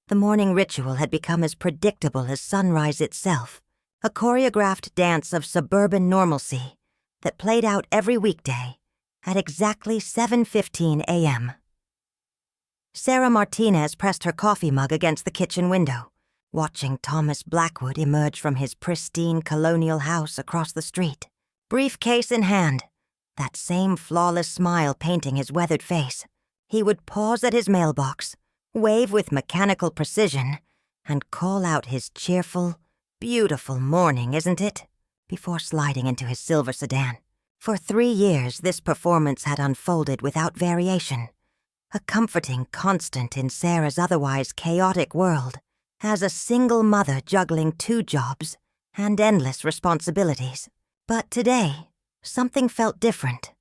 The morning ritual had become as predictable as sunrise itself, a choreographed dance of suburban normalcy that played out every weekday at exactly 7:15 a.m. Sarah Martinez pressed her coffee mug against the kitchen window, watching Thomas Blackwood emerge from his pristine colonial house across the street, briefcase in hand, that same flawless smile painting his weathered face. He would pause at his mailbox, wave with mechanical precision, and call out his cheerful, "Beautiful morning, isn't it?" before sliding into his silver sedan. For 3 years, this performance had unfolded without variation, a comforting constant in Sarah's otherwise chaotic world, as a single mother juggling 2 jobs and endless responsibilities. But today, something felt different,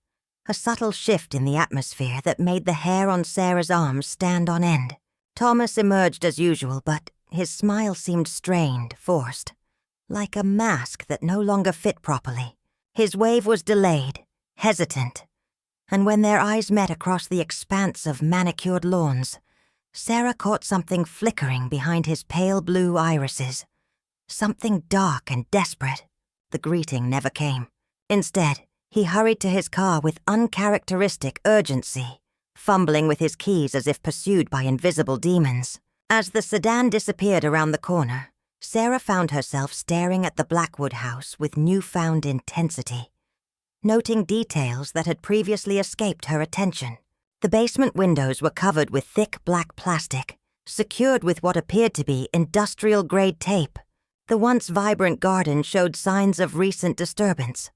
a subtle shift in the atmosphere that made the hair on Sarah's arms stand on end. Thomas emerged as usual, but his smile seemed strained, forced, like a mask that no longer fit properly. His wave was delayed, hesitant, and when their eyes met across the expanse of manicured lawns, Sarah caught something flickering behind his pale blue irises. Something dark and desperate. The greeting never came. Instead, he hurried to his car with uncharacteristic urgency, fumbling with his keys as if pursued by invisible demons. As the sedan disappeared around the corner, Sarah found herself staring at the Blackwood house with newfound intensity, noting details that had previously escaped her attention. The basement windows were covered with thick black plastic, secured with what appeared to be industrial-grade tape. The once vibrant garden showed signs of recent disturbance,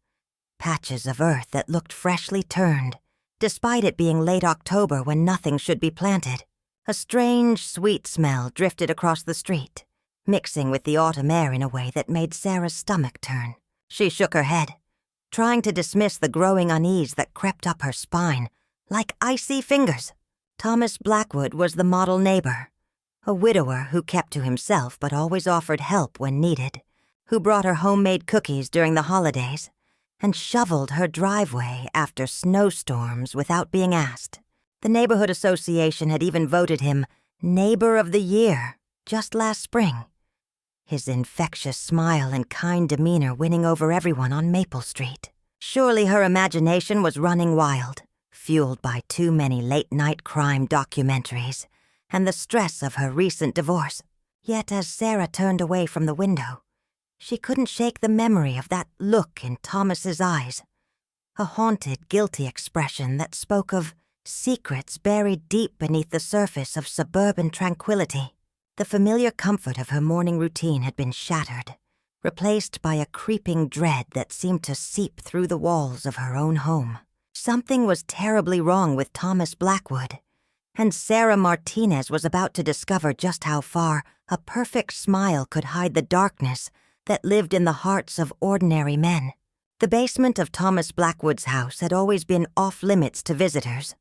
patches of earth that looked freshly turned, despite it being late October when nothing should be planted. A strange, sweet smell drifted across the street, mixing with the autumn air in a way that made Sarah's stomach turn. She shook her head, trying to dismiss the growing unease that crept up her spine, like icy fingers. Thomas Blackwood was the model neighbor, a widower who kept to himself but always offered help when needed, who brought her homemade cookies during the holidays, and shoveled her driveway after snowstorms without being asked. The neighborhood association had even voted him Neighbor of the Year just last spring, his infectious smile and kind demeanor winning over everyone on Maple Street. Surely her imagination was running wild, fueled by too many late-night crime documentaries and the stress of her recent divorce. Yet as Sarah turned away from the window, she couldn't shake the memory of that look in Thomas's eyes, a haunted, guilty expression that spoke of secrets buried deep beneath the surface of suburban tranquility. The familiar comfort of her morning routine had been shattered, replaced by a creeping dread that seemed to seep through the walls of her own home. Something was terribly wrong with Thomas Blackwood, and Sarah Martinez was about to discover just how far a perfect smile could hide the darkness that lived in the hearts of ordinary men. The basement of Thomas Blackwood's house had always been off-limits to visitors,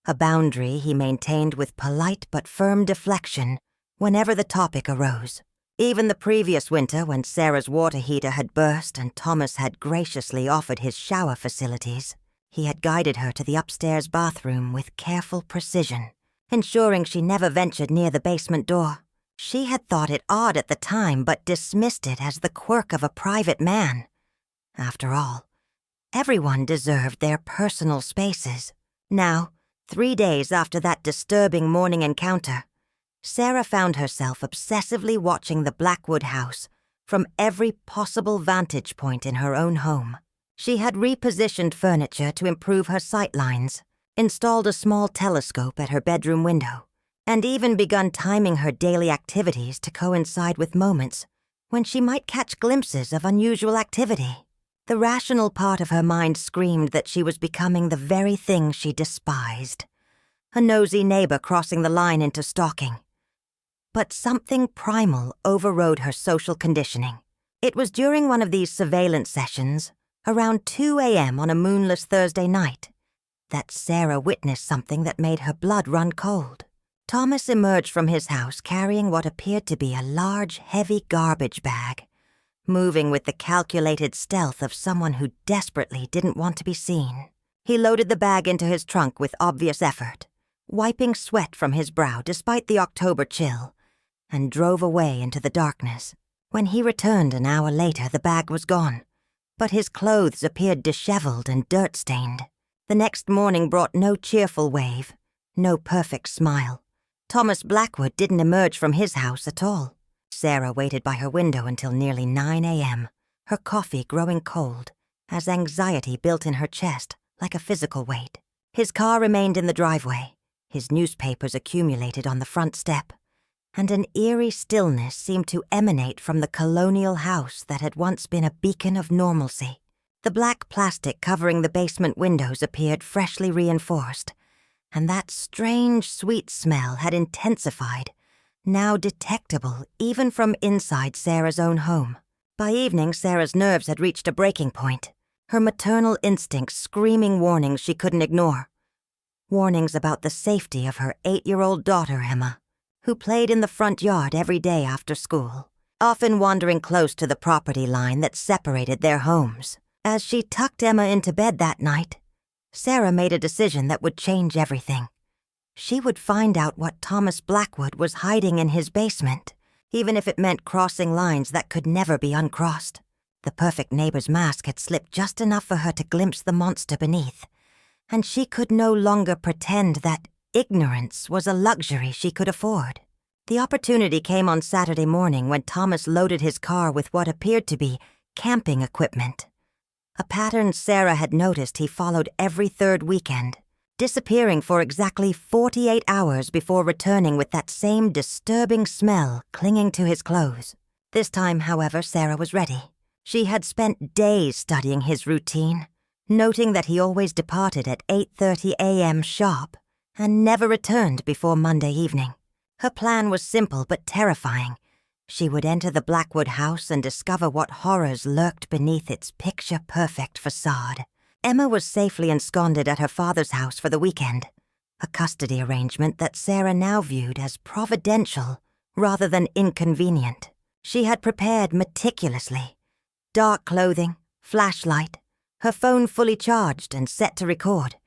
a boundary he maintained with polite but firm deflection whenever the topic arose. Even the previous winter, when Sarah's water heater had burst and Thomas had graciously offered his shower facilities, he had guided her to the upstairs bathroom with careful precision, ensuring she never ventured near the basement door. She had thought it odd at the time, but dismissed it as the quirk of a private man. After all, everyone deserved their personal spaces. Now, 3 days after that disturbing morning encounter, Sarah found herself obsessively watching the Blackwood house from every possible vantage point in her own home. She had repositioned furniture to improve her sight lines, installed a small telescope at her bedroom window, and even begun timing her daily activities to coincide with moments when she might catch glimpses of unusual activity. The rational part of her mind screamed that she was becoming the very thing she despised, a nosy neighbor crossing the line into stalking. But something primal overrode her social conditioning. It was during one of these surveillance sessions, around 2 a.m. on a moonless Thursday night, that Sarah witnessed something that made her blood run cold. Thomas emerged from his house carrying what appeared to be a large, heavy garbage bag, moving with the calculated stealth of someone who desperately didn't want to be seen. He loaded the bag into his trunk with obvious effort, wiping sweat from his brow despite the October chill, and drove away into the darkness. When he returned an hour later, the bag was gone, but his clothes appeared disheveled and dirt-stained. The next morning brought no cheerful wave, no perfect smile. Thomas Blackwood didn't emerge from his house at all. Sarah waited by her window until nearly 9 a.m., her coffee growing cold, as anxiety built in her chest like a physical weight. His car remained in the driveway, his newspapers accumulated on the front step, and an eerie stillness seemed to emanate from the colonial house that had once been a beacon of normalcy. The black plastic covering the basement windows appeared freshly reinforced, and that strange, sweet smell had intensified, now detectable even from inside Sarah's own home. By evening, Sarah's nerves had reached a breaking point, her maternal instincts screaming warnings she couldn't ignore. Warnings about the safety of her 8-year-old daughter, Emma, who played in the front yard every day after school, often wandering close to the property line that separated their homes. As she tucked Emma into bed that night, Sarah made a decision that would change everything. She would find out what Thomas Blackwood was hiding in his basement, even if it meant crossing lines that could never be uncrossed. The perfect neighbor's mask had slipped just enough for her to glimpse the monster beneath, and she could no longer pretend that ignorance was a luxury she could afford. The opportunity came on Saturday morning when Thomas loaded his car with what appeared to be camping equipment, a pattern Sarah had noticed he followed every third weekend, disappearing for exactly 48 hours before returning with that same disturbing smell clinging to his clothes. This time, however, Sarah was ready. She had spent days studying his routine, noting that he always departed at 8:30 a.m. sharp and never returned before Monday evening. Her plan was simple but terrifying. She would enter the Blackwood house and discover what horrors lurked beneath its picture-perfect facade. Emma was safely ensconced at her father's house for the weekend, a custody arrangement that Sarah now viewed as providential rather than inconvenient. She had prepared meticulously. Dark clothing, flashlight, her phone fully charged and set to record,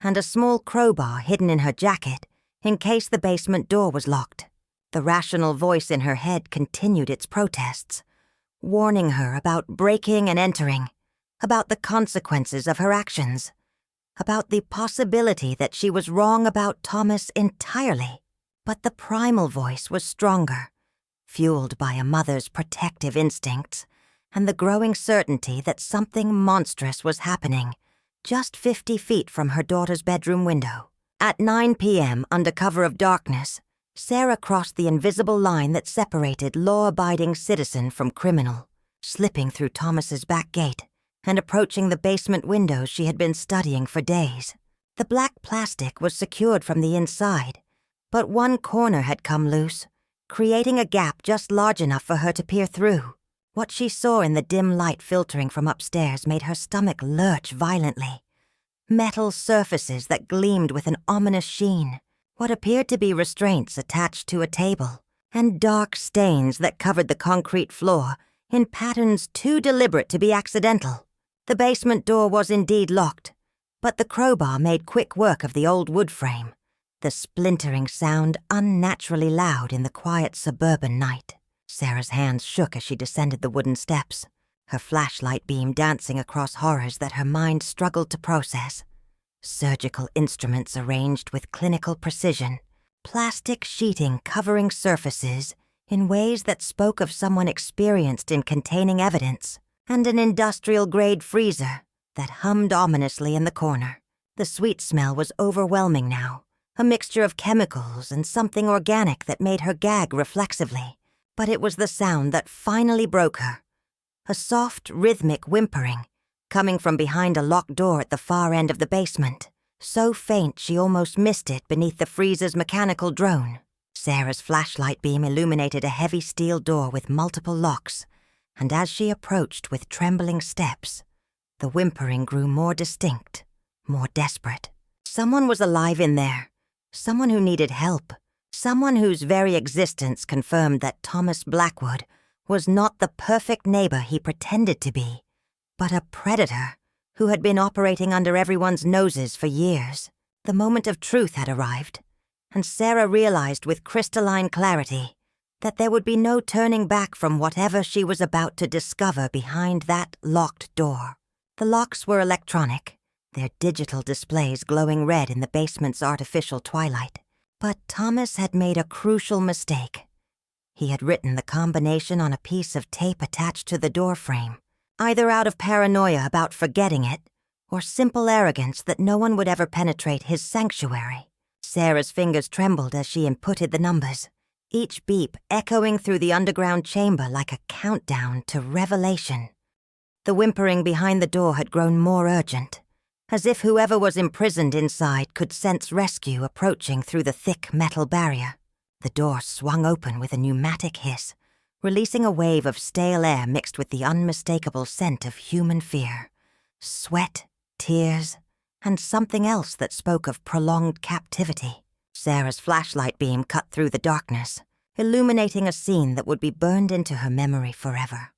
and a small crowbar hidden in her jacket in case the basement door was locked. The rational voice in her head continued its protests, warning her about breaking and entering, about the consequences of her actions, about the possibility that she was wrong about Thomas entirely. But the primal voice was stronger, fueled by a mother's protective instincts and the growing certainty that something monstrous was happening just 50 feet from her daughter's bedroom window. At 9 p.m., under cover of darkness, Sarah crossed the invisible line that separated law-abiding citizen from criminal, slipping through Thomas's back gate and approaching the basement windows she had been studying for days. The black plastic was secured from the inside, but one corner had come loose, creating a gap just large enough for her to peer through. What she saw in the dim light filtering from upstairs made her stomach lurch violently. Metal surfaces that gleamed with an ominous sheen, what appeared to be restraints attached to a table, and dark stains that covered the concrete floor in patterns too deliberate to be accidental. The basement door was indeed locked, but the crowbar made quick work of the old wood frame, the splintering sound unnaturally loud in the quiet suburban night. Sarah's hands shook as she descended the wooden steps, her flashlight beam dancing across horrors that her mind struggled to process. Surgical instruments arranged with clinical precision, plastic sheeting covering surfaces in ways that spoke of someone experienced in containing evidence, and an industrial-grade freezer that hummed ominously in the corner. The sweet smell was overwhelming now, a mixture of chemicals and something organic that made her gag reflexively. But it was the sound that finally broke her, a soft, rhythmic whimpering, coming from behind a locked door at the far end of the basement, so faint she almost missed it beneath the freezer's mechanical drone. Sarah's flashlight beam illuminated a heavy steel door with multiple locks, and as she approached with trembling steps, the whimpering grew more distinct, more desperate. Someone was alive in there, someone who needed help, someone whose very existence confirmed that Thomas Blackwood was not the perfect neighbor he pretended to be, but a predator who had been operating under everyone's noses for years. The moment of truth had arrived, and Sarah realized with crystalline clarity that there would be no turning back from whatever she was about to discover behind that locked door. The locks were electronic, their digital displays glowing red in the basement's artificial twilight. But Thomas had made a crucial mistake. He had written the combination on a piece of tape attached to the door frame, either out of paranoia about forgetting it, or simple arrogance that no one would ever penetrate his sanctuary. Sarah's fingers trembled as she inputted the numbers, each beep echoing through the underground chamber like a countdown to revelation. The whimpering behind the door had grown more urgent, as if whoever was imprisoned inside could sense rescue approaching through the thick metal barrier. The door swung open with a pneumatic hiss, releasing a wave of stale air mixed with the unmistakable scent of human fear. Sweat, tears, and something else that spoke of prolonged captivity. Sarah's flashlight beam cut through the darkness, illuminating a scene that would be burned into her memory forever.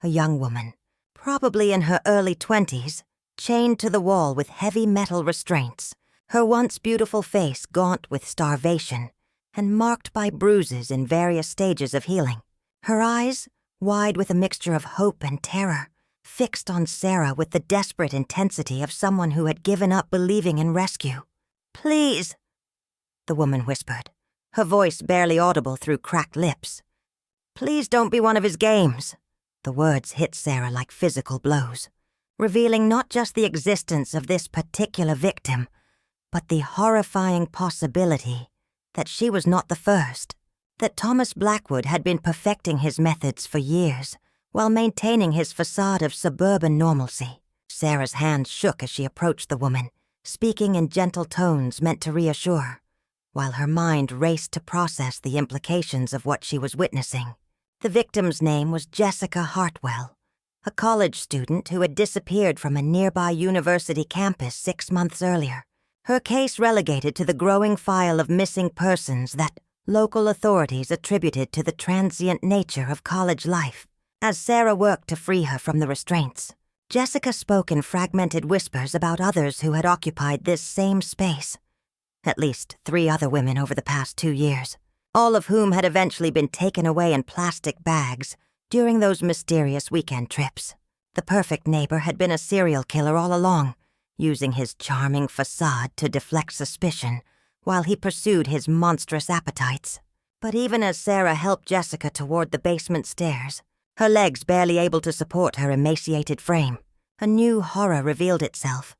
A young woman, probably in her early 20s, chained to the wall with heavy metal restraints, her once beautiful face gaunt with starvation and marked by bruises in various stages of healing. Her eyes, wide with a mixture of hope and terror, fixed on Sarah with the desperate intensity of someone who had given up believing in rescue. "Please," the woman whispered, her voice barely audible through cracked lips. "Please don't be one of his games." The words hit Sarah like physical blows, revealing not just the existence of this particular victim, but the horrifying possibility that she was not the first, that Thomas Blackwood had been perfecting his methods for years while maintaining his facade of suburban normalcy. Sarah's hand shook as she approached the woman, speaking in gentle tones meant to reassure, while her mind raced to process the implications of what she was witnessing. The victim's name was Jessica Hartwell, a college student who had disappeared from a nearby university campus 6 months earlier, her case relegated to the growing file of missing persons that local authorities attributed to the transient nature of college life. As Sarah worked to free her from the restraints, Jessica spoke in fragmented whispers about others who had occupied this same space. At least 3 other women over the past 2 years, all of whom had eventually been taken away in plastic bags during those mysterious weekend trips. The perfect neighbor had been a serial killer all along, using his charming facade to deflect suspicion while he pursued his monstrous appetites. But even as Sarah helped Jessica toward the basement stairs, her legs barely able to support her emaciated frame, a new horror revealed itself.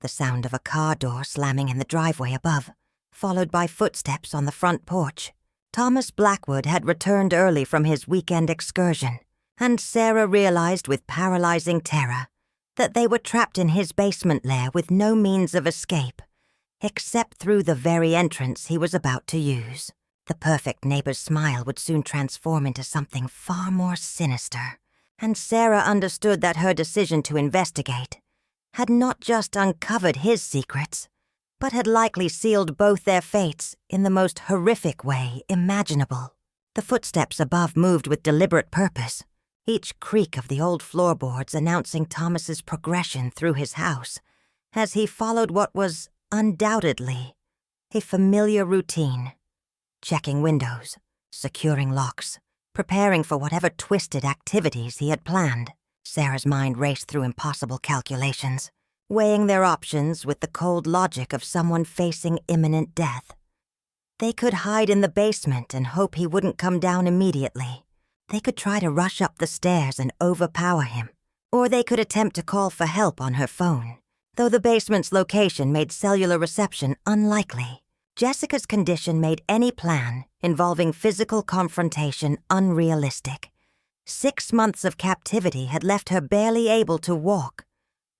The sound of a car door slamming in the driveway above, followed by footsteps on the front porch. Thomas Blackwood had returned early from his weekend excursion, and Sarah realized with paralyzing terror that they were trapped in his basement lair with no means of escape, except through the very entrance he was about to use. The perfect neighbor's smile would soon transform into something far more sinister, and Sarah understood that her decision to investigate had not just uncovered his secrets, but had likely sealed both their fates in the most horrific way imaginable. The footsteps above moved with deliberate purpose, each creak of the old floorboards announcing Thomas's progression through his house, as he followed what was undoubtedly a familiar routine. Checking windows, securing locks, preparing for whatever twisted activities he had planned. Sarah's mind raced through impossible calculations, weighing their options with the cold logic of someone facing imminent death. They could hide in the basement and hope he wouldn't come down immediately. They could try to rush up the stairs and overpower him, or they could attempt to call for help on her phone, though the basement's location made cellular reception unlikely. Jessica's condition made any plan involving physical confrontation unrealistic. 6 months of captivity had left her barely able to walk,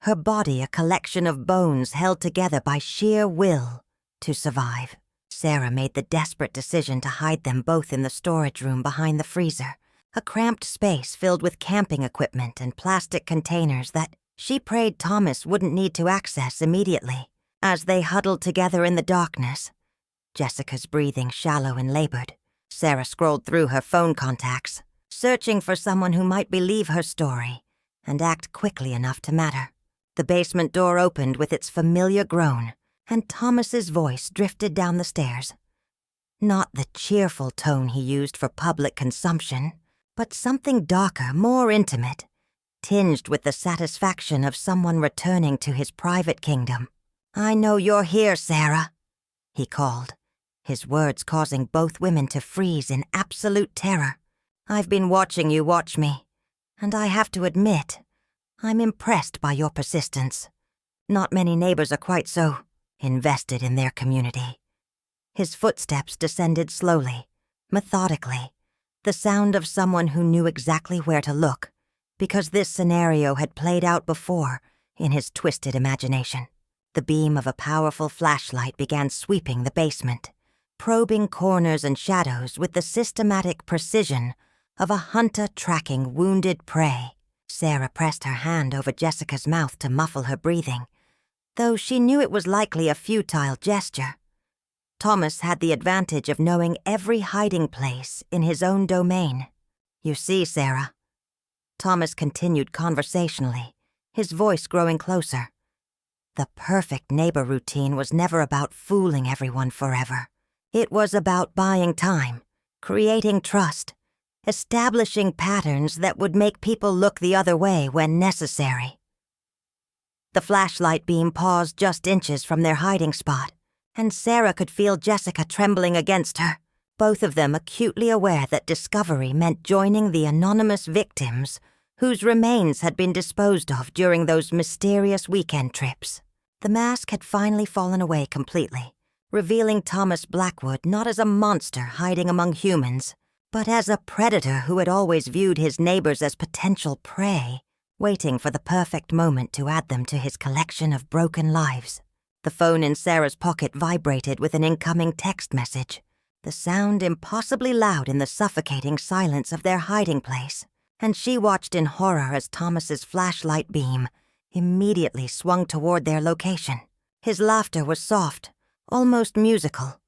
her body a collection of bones held together by sheer will to survive. Sarah made the desperate decision to hide them both in the storage room behind the freezer, a cramped space filled with camping equipment and plastic containers that she prayed Thomas wouldn't need to access immediately. As they huddled together in the darkness, Jessica's breathing shallow and labored, Sarah scrolled through her phone contacts, searching for someone who might believe her story and act quickly enough to matter. The basement door opened with its familiar groan, and Thomas's voice drifted down the stairs. Not the cheerful tone he used for public consumption, but something darker, more intimate, tinged with the satisfaction of someone returning to his private kingdom. "I know you're here, Sarah," he called, his words causing both women to freeze in absolute terror. "I've been watching you watch me, and I have to admit, I'm impressed by your persistence. Not many neighbors are quite so invested in their community." His footsteps descended slowly, methodically, the sound of someone who knew exactly where to look, because this scenario had played out before in his twisted imagination. The beam of a powerful flashlight began sweeping the basement, probing corners and shadows with the systematic precision of a hunter tracking wounded prey. Sarah pressed her hand over Jessica's mouth to muffle her breathing, though she knew it was likely a futile gesture. Thomas had the advantage of knowing every hiding place in his own domain. "You see, Sarah," Thomas continued conversationally, his voice growing closer. "The perfect neighbor routine was never about fooling everyone forever. It was about buying time, creating trust, establishing patterns that would make people look the other way when necessary." The flashlight beam paused just inches from their hiding spot, and Sarah could feel Jessica trembling against her, both of them acutely aware that discovery meant joining the anonymous victims whose remains had been disposed of during those mysterious weekend trips. The mask had finally fallen away completely, revealing Thomas Blackwood not as a monster hiding among humans, but as a predator who had always viewed his neighbors as potential prey, waiting for the perfect moment to add them to his collection of broken lives. The phone in Sarah's pocket vibrated with an incoming text message, the sound impossibly loud in the suffocating silence of their hiding place, and she watched in horror as Thomas's flashlight beam immediately swung toward their location. His laughter was soft, almost musical,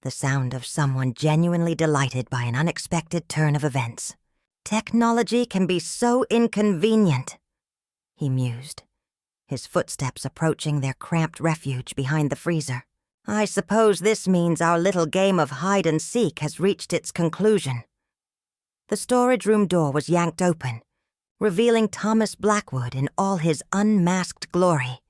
the sound of someone genuinely delighted by an unexpected turn of events. "Technology can be so inconvenient," he mused, his footsteps approaching their cramped refuge behind the freezer. "I suppose this means our little game of hide-and-seek has reached its conclusion." The storage room door was yanked open, revealing Thomas Blackwood in all his unmasked glory,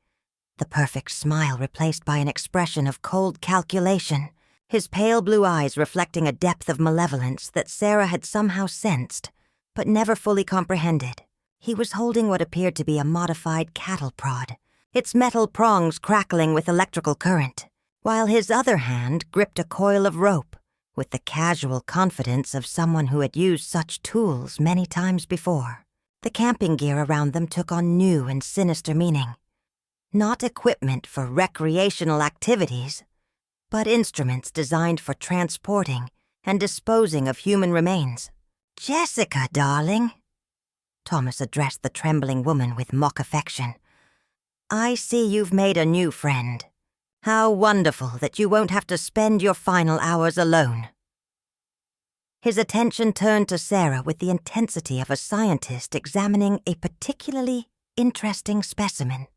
the perfect smile replaced by an expression of cold calculation, his pale blue eyes reflecting a depth of malevolence that Sarah had somehow sensed, but never fully comprehended. He was holding what appeared to be a modified cattle prod, its metal prongs crackling with electrical current, while his other hand gripped a coil of rope, with the casual confidence of someone who had used such tools many times before. The camping gear around them took on new and sinister meaning. Not equipment for recreational activities, but instruments designed for transporting and disposing of human remains. "Jessica, darling," Thomas addressed the trembling woman with mock affection, "I see you've made a new friend. How wonderful that you won't have to spend your final hours alone." His attention turned to Sarah with the intensity of a scientist examining a particularly interesting specimen.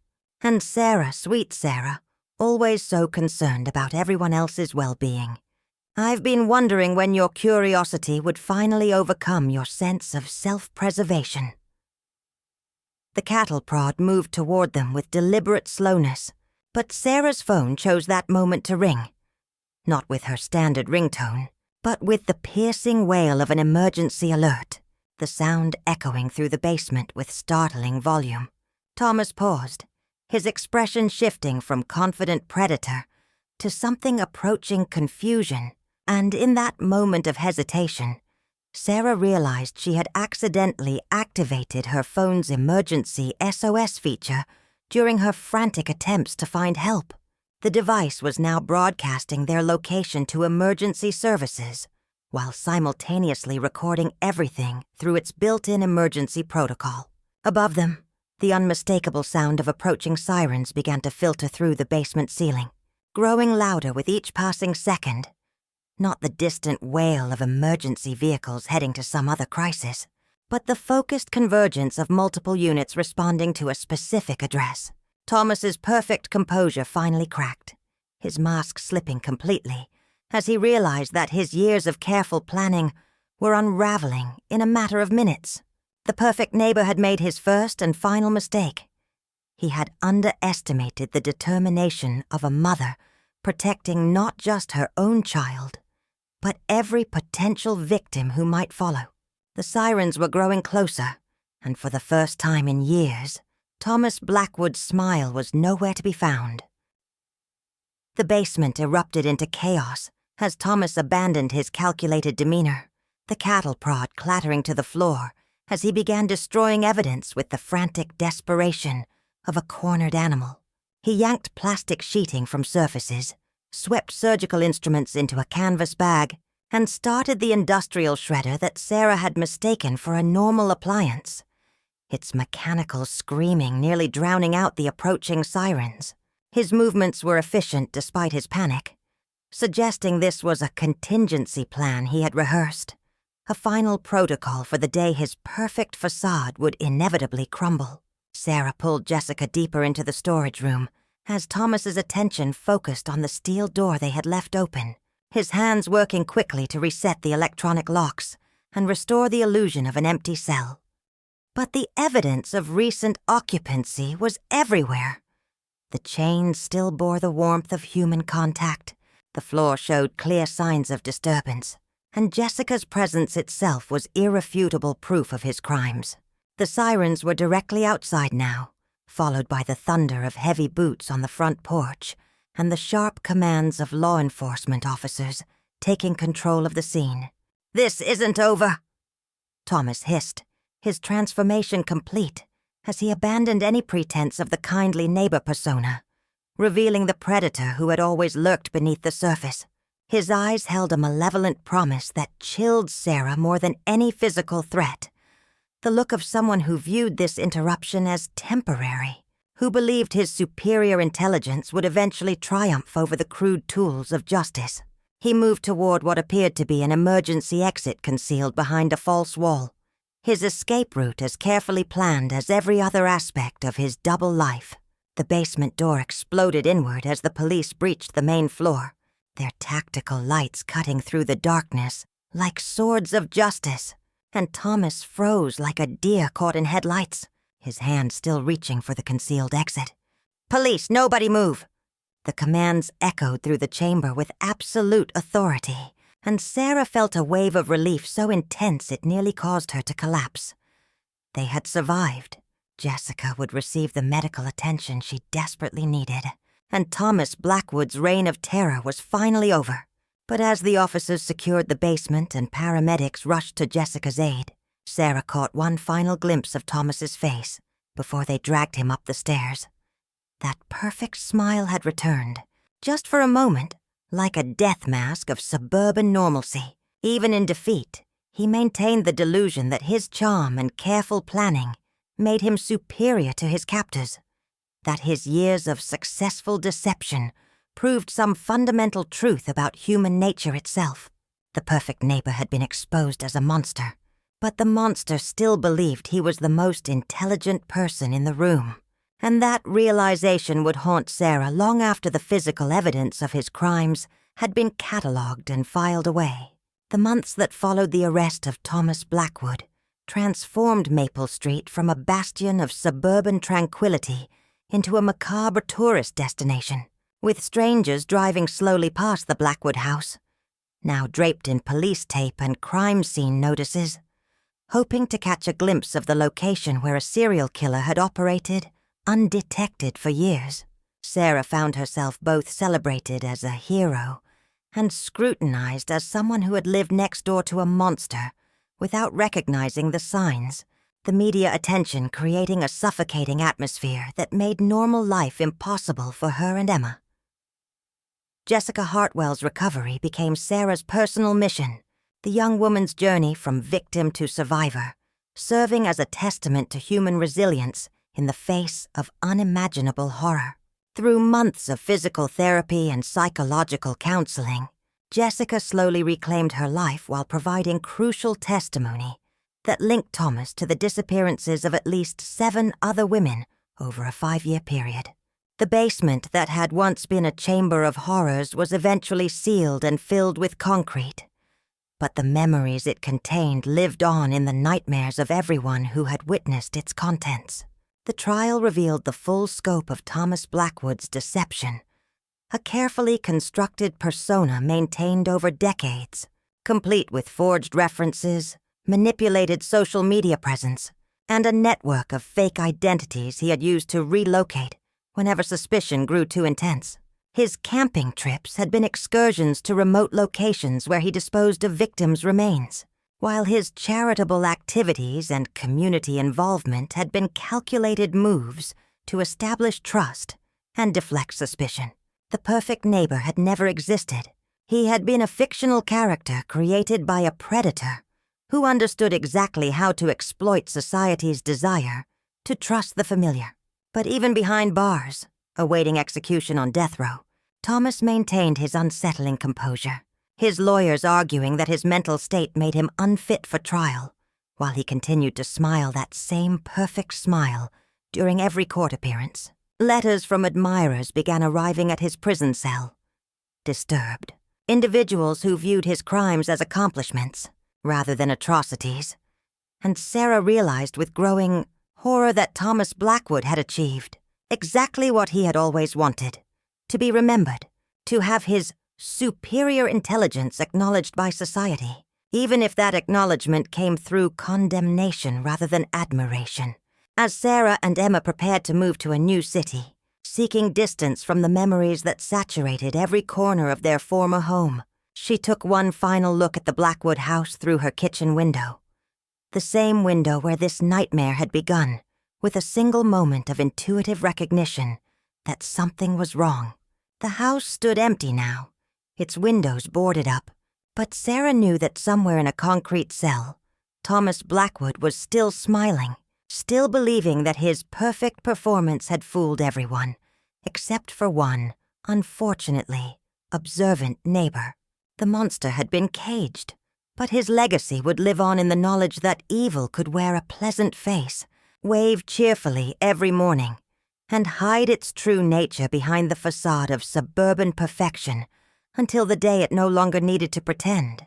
And Sarah, sweet Sarah, always so concerned about everyone else's well-being. "I've been wondering when your curiosity would finally overcome your sense of self-preservation." The cattle prod moved toward them with deliberate slowness, but Sarah's phone chose that moment to ring, not with her standard ringtone, but with the piercing wail of an emergency alert, the sound echoing through the basement with startling volume. Thomas paused, his expression shifting from confident predator to something approaching confusion, and in that moment of hesitation, Sarah realized she had accidentally activated her phone's emergency SOS feature during her frantic attempts to find help. The device was now broadcasting their location to emergency services, while simultaneously recording everything through its built-in emergency protocol. Above them, the unmistakable sound of approaching sirens began to filter through the basement ceiling, growing louder with each passing second. Not the distant wail of emergency vehicles heading to some other crisis, but the focused convergence of multiple units responding to a specific address. Thomas's perfect composure finally cracked, his mask slipping completely, as he realized that his years of careful planning were unraveling in a matter of minutes. The perfect neighbor had made his first and final mistake. He had underestimated the determination of a mother protecting not just her own child, but every potential victim who might follow. The sirens were growing closer, and for the first time in years, Thomas Blackwood's smile was nowhere to be found. The basement erupted into chaos as Thomas abandoned his calculated demeanor, the cattle prod clattering to the floor as he began destroying evidence with the frantic desperation of a cornered animal. He yanked plastic sheeting from surfaces, swept surgical instruments into a canvas bag, and started the industrial shredder that Sarah had mistaken for a normal appliance, its mechanical screaming nearly drowning out the approaching sirens. His movements were efficient despite his panic, suggesting this was a contingency plan he had rehearsed, a final protocol for the day his perfect facade would inevitably crumble. Sarah pulled Jessica deeper into the storage room as Thomas's attention focused on the steel door they had left open, his hands working quickly to reset the electronic locks and restore the illusion of an empty cell. But the evidence of recent occupancy was everywhere. The chains still bore the warmth of human contact, the floor showed clear signs of disturbance, and Jessica's presence itself was irrefutable proof of his crimes. The sirens were directly outside now, followed by the thunder of heavy boots on the front porch and the sharp commands of law enforcement officers taking control of the scene. "This isn't over," Thomas hissed, his transformation complete as he abandoned any pretense of the kindly neighbor persona, revealing the predator who had always lurked beneath the surface. His eyes held a malevolent promise that chilled Sarah more than any physical threat, the look of someone who viewed this interruption as temporary, who believed his superior intelligence would eventually triumph over the crude tools of justice. He moved toward what appeared to be an emergency exit concealed behind a false wall, his escape route as carefully planned as every other aspect of his double life. The basement door exploded inward as the police breached the main floor, their tactical lights cutting through the darkness like swords of justice, and Thomas froze like a deer caught in headlights, his hand still reaching for the concealed exit. "Police, nobody move!" The commands echoed through the chamber with absolute authority, and Sarah felt a wave of relief so intense it nearly caused her to collapse. They had survived. Jessica would receive the medical attention she desperately needed, and Thomas Blackwood's reign of terror was finally over. But as the officers secured the basement and paramedics rushed to Jessica's aid, Sarah caught one final glimpse of Thomas's face before they dragged him up the stairs. That perfect smile had returned, just for a moment, like a death mask of suburban normalcy. Even in defeat, he maintained the delusion that his charm and careful planning made him superior to his captors, that his years of successful deception proved some fundamental truth about human nature itself. The perfect neighbor had been exposed as a monster, but the monster still believed he was the most intelligent person in the room, and that realization would haunt Sarah long after the physical evidence of his crimes had been catalogued and filed away. The months that followed the arrest of Thomas Blackwood transformed Maple Street from a bastion of suburban tranquility into a macabre tourist destination, with strangers driving slowly past the Blackwood house, now draped in police tape and crime scene notices, hoping to catch a glimpse of the location where a serial killer had operated undetected for years. Sarah found herself both celebrated as a hero and scrutinized as someone who had lived next door to a monster without recognizing the signs, the media attention creating a suffocating atmosphere that made normal life impossible for her and Emma. Jessica Hartwell's recovery became Sarah's personal mission, the young woman's journey from victim to survivor, serving as a testament to human resilience in the face of unimaginable horror. Through months of physical therapy and psychological counseling, Jessica slowly reclaimed her life while providing crucial testimony that linked Thomas to the disappearances of at least 7 other women over a 5-year period. The basement that had once been a chamber of horrors was eventually sealed and filled with concrete. But the memories it contained lived on in the nightmares of everyone who had witnessed its contents. The trial revealed the full scope of Thomas Blackwood's deception, a carefully constructed persona maintained over decades, complete with forged references, manipulated social media presence, and a network of fake identities he had used to relocate whenever suspicion grew too intense. His camping trips had been excursions to remote locations where he disposed of victims' remains, while his charitable activities and community involvement had been calculated moves to establish trust and deflect suspicion. The perfect neighbor had never existed. He had been a fictional character created by a predator who understood exactly how to exploit society's desire to trust the familiar. But even behind bars, awaiting execution on death row, Thomas maintained his unsettling composure, his lawyers arguing that his mental state made him unfit for trial, while he continued to smile that same perfect smile during every court appearance. Letters from admirers began arriving at his prison cell. Disturbed. Individuals who viewed his crimes as accomplishments, rather than atrocities. And Sarah realized with growing horror that Thomas Blackwood had achieved exactly what he had always wanted: to be remembered, to have his superior intelligence acknowledged by society, even if that acknowledgement came through condemnation rather than admiration. As Sarah and Emma prepared to move to a new city, seeking distance from the memories that saturated every corner of their former home, she took one final look at the Blackwood house through her kitchen window. The same window where this nightmare had begun, with a single moment of intuitive recognition that something was wrong. The house stood empty now, its windows boarded up, but Sarah knew that somewhere in a concrete cell, Thomas Blackwood was still smiling, still believing that his perfect performance had fooled everyone, except for one, unfortunately, observant neighbor. The monster had been caged, but his legacy would live on in the knowledge that evil could wear a pleasant face, wave cheerfully every morning, and hide its true nature behind the facade of suburban perfection until the day it no longer needed to pretend.